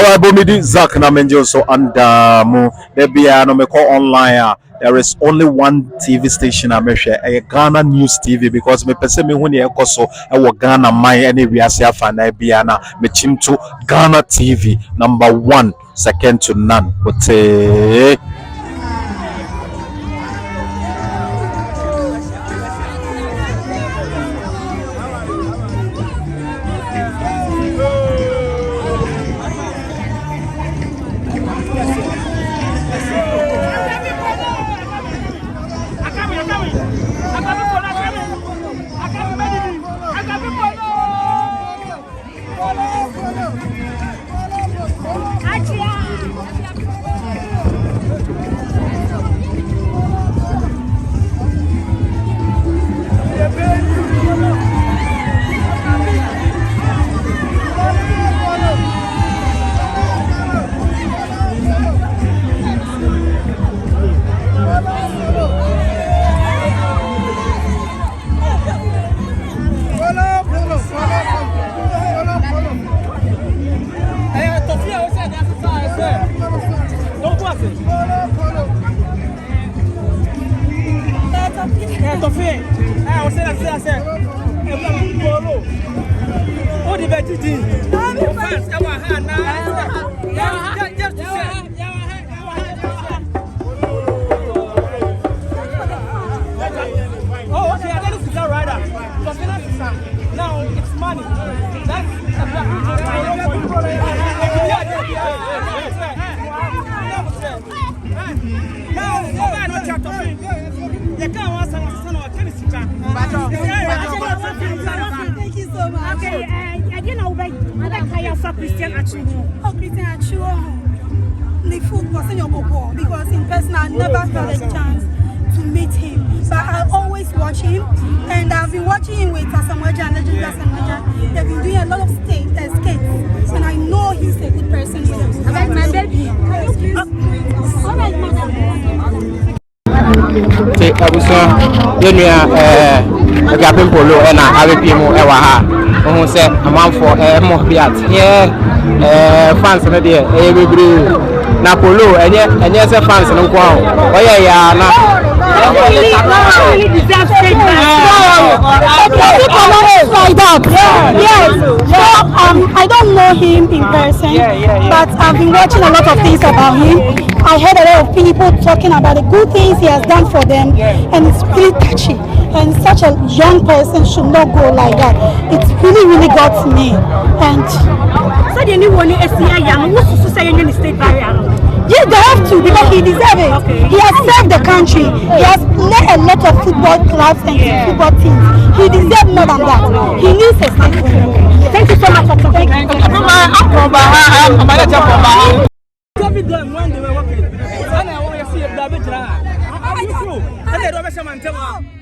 Our Bomidi Zak Namenjo so and no online. There is only one TV station I share a Ghana News TV because me pese me huni ekoso e Ghana my any wiase afa na bia na me chimto Ghana TV number 1 second to none. Ote now it's money. Thank you so much. Okay, again, I'll be CHristian Atsu. Oh, CHristian Atsu. The food was in your book because in person I never had a chance to meet him. But I always watch him, and I've been watching him with Asante and Akan. They've been doing a lot of skates, and I know he's a good person. Akuapem Poloo and Akuapem Poloo say a man for more beat here fans na dey na Poloo and yes fans no kwa ya na really deserve yes. So I don't know him in person, but I've been watching a lot of things about him. I heard a lot of people talking about the good things he has done for them, and it's really touchy. And such a young person should not go like that. It's really got me. And so the new one is young. What's to say in the state barrier? Yes, they have to because he deserves it. Okay. He has served the country. He has led a lot of football clubs and football teams. He deserves more than that. He needs a state. Thank you so much for talking.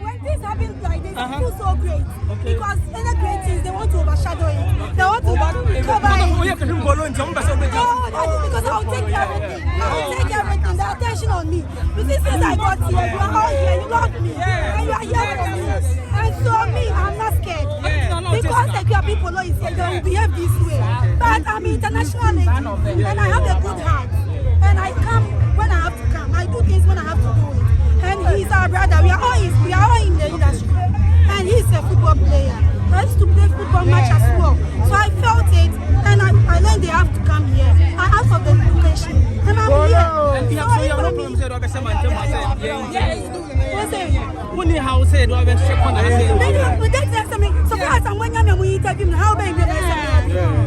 When things happen like this, I feel so great. Because any great things, they want to overshadow it. They want to cover it. No, that is because I'll take everything. I'll take everything. The attention on me. You see, since I got here, you are all here. You love me. And you are here for me. And so me, I'm not scared. Because Akuapem Poloo is here, they will behave this way. But I'm international lady. And I have a good heart. And I come when I have to come. I do things when I have to do it. And he's our brother. We are all in the industry. And he's a football player. I used to play football match as well. So I felt it, and I learned they have to come here. I asked for the location, and I'm here. So you have no problem saying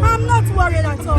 I'm not worried at all.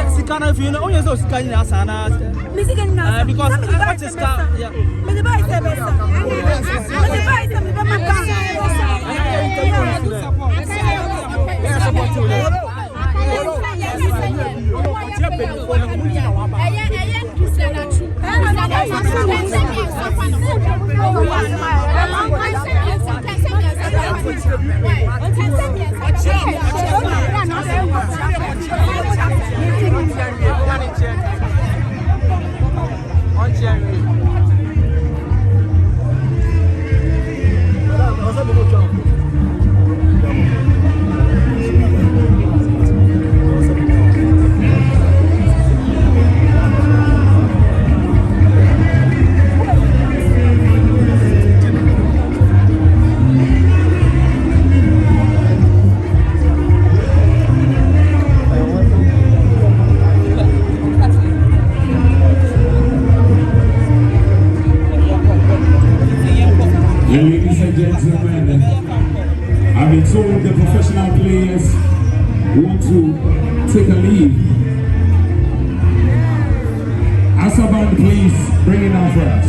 for us.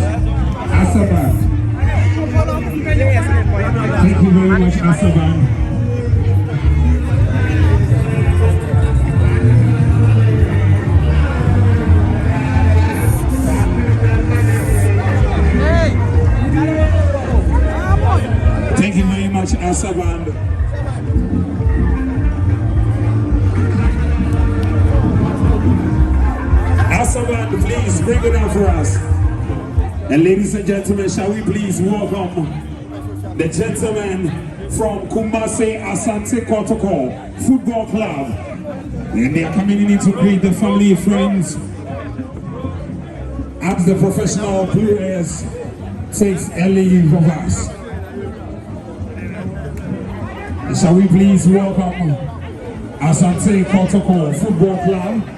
Asaban. Thank you very much, Asaban. Thank you very much, Asaban. Asaban, please bring it out for us. And ladies and gentlemen, shall we please welcome the gentleman from Kumasi Asante Kotoko Football Club. And they are coming in to greet the family, friends, as the professional players takes a leave of us. Shall we please welcome Asante Kotoko Football Club.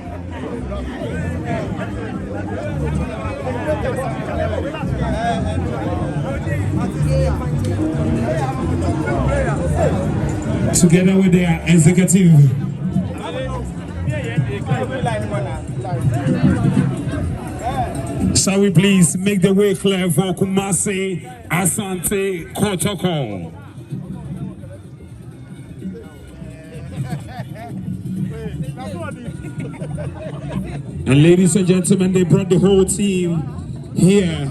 Together with their executive. Shall we please make the way clear for Kumasi Asante Kotoko? And ladies and gentlemen, they brought the whole team here.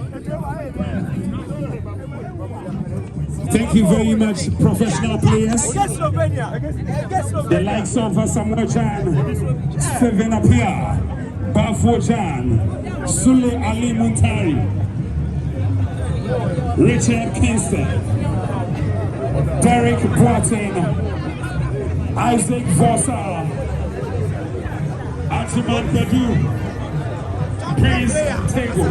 Thank you very much, professional players. The likes of Samuel Chan, Steven Apia, Bafo Chan, Sule Ali Muntari, Richard Kingston, Derek Boateng, Isaac Vossa, Achiman Bedu, Prince Tego.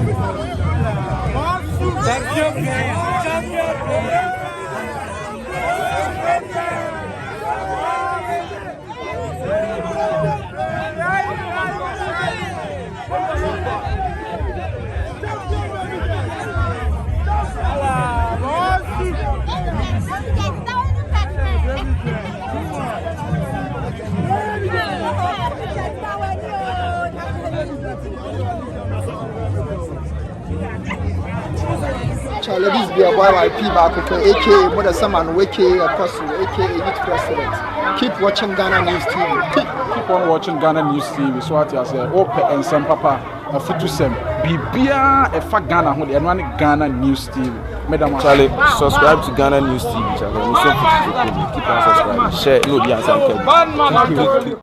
Charlie, this be a boy YP back, aka Mother Saman, aka Apostle, aka Youth President. Keep watching Ghana News TV. Keep on watching Ghana News TV. So what you say? Open and some papa. Afutu sem. Bibia efa Ghana ho de no Ghana News TV. Madam Charlie, subscribe to Ghana News TV. Charlie, keep on subscribing. Share, no, the answer.